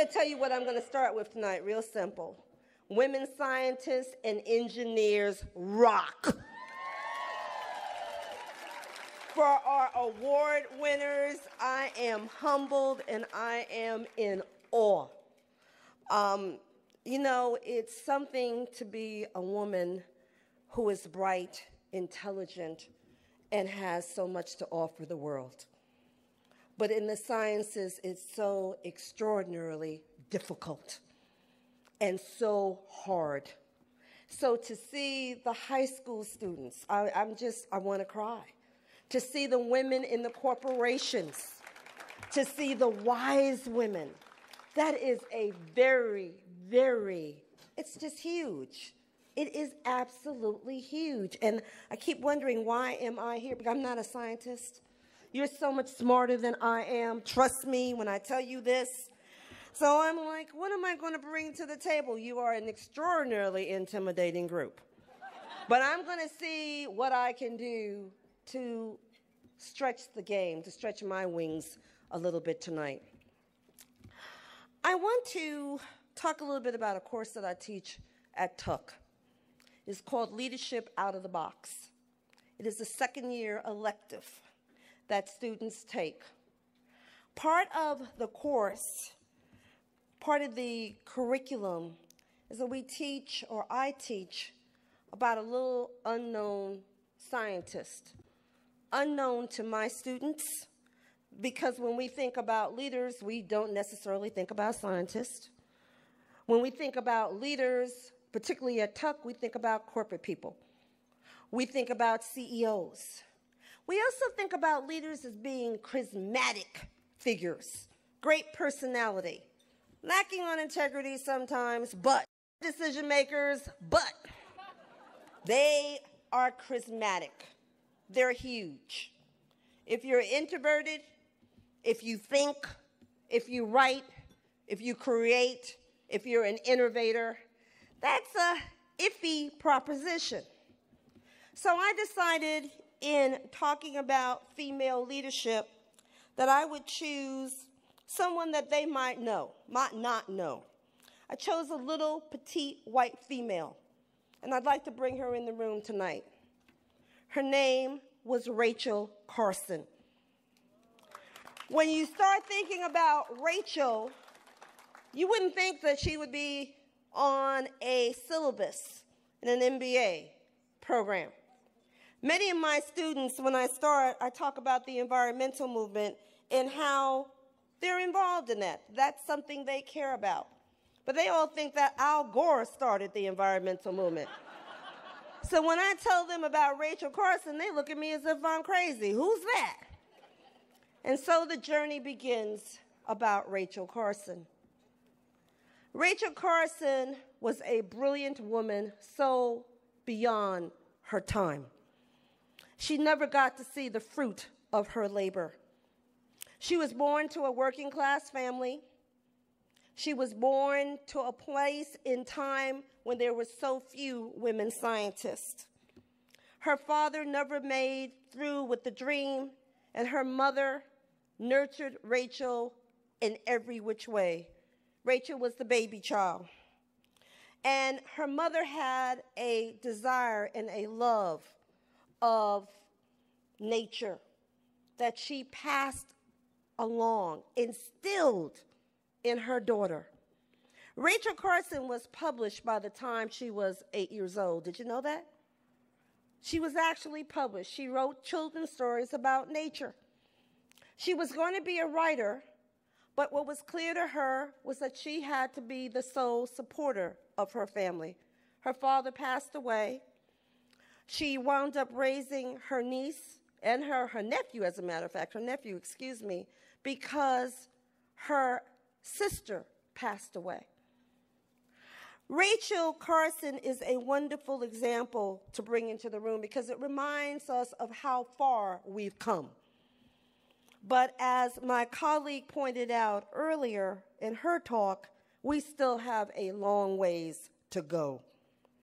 going to tell you what I'm going to start with tonight, real simple. Women scientists and engineers rock. For our award winners, I am humbled and I am in awe. You know, it's something to be a woman who is bright, intelligent, and has so much to offer the world. But in the sciences, it's so extraordinarily difficult and so hard. So to see the high school students, I want to cry. To see the women in the corporations, to see the wise women, that is a very, it's just huge. It is absolutely huge. And I keep wondering, why am I here? Because I'm not a scientist. You're so much smarter than I am. Trust me when I tell you this. So I'm like, what am I going to bring to the table? You are an extraordinarily intimidating group. But I'm going to see what I can do to stretch the game, to stretch my wings a little bit tonight. I want to talk a little bit about a course that I teach at Tuck. It's called Leadership Out of the Box. It is a second-year elective that students take. Part of the course, part of the curriculum, is that we teach, or I teach, about a little unknown scientist. Unknown to my students, because when we think about leaders, we don't necessarily think about scientists. When we think about leaders, particularly at Tuck, we think about corporate people. We think about CEOs. We also think about leaders as being charismatic figures, great personality, lacking on integrity sometimes, but decision makers, but they are charismatic. They're huge. If you're introverted, if you think, if you write, if you create, if you're an innovator, that's a iffy proposition. So I decided in talking about female leadership that I would choose someone that they might not know. I chose a little petite white female, and I'd like to bring her in the room tonight. Her name was Rachel Carson. When you start thinking about Rachel, you wouldn't think that she would be on a syllabus in an MBA program. Many of my students, when I start, I talk about the environmental movement and how they're involved in that. That's something they care about. But they all think that Al Gore started the environmental movement. So when I tell them about Rachel Carson, they look at me as if I'm crazy. Who's that? And so the journey begins about Rachel Carson. Rachel Carson was a brilliant woman, so beyond her time. She never got to see the fruit of her labor. She was born to a working class family. She was born to a place in time when there were so few women scientists. Her father never made through with the dream, and her mother nurtured Rachel in every which way. Rachel was the baby child. And her mother had a desire and a love of nature that she passed along, instilled in her daughter. Rachel Carson was published by the time she was 8 years old. Did you know that? She was actually published. She wrote children's stories about nature. She was going to be a writer, but what was clear to her was that she had to be the sole supporter of her family. Her father passed away. She wound up raising her niece and her nephew, as a matter of fact, because her sister passed away. Rachel Carson is a wonderful example to bring into the room because it reminds us of how far we've come. But as my colleague pointed out earlier in her talk, we still have a long ways to go.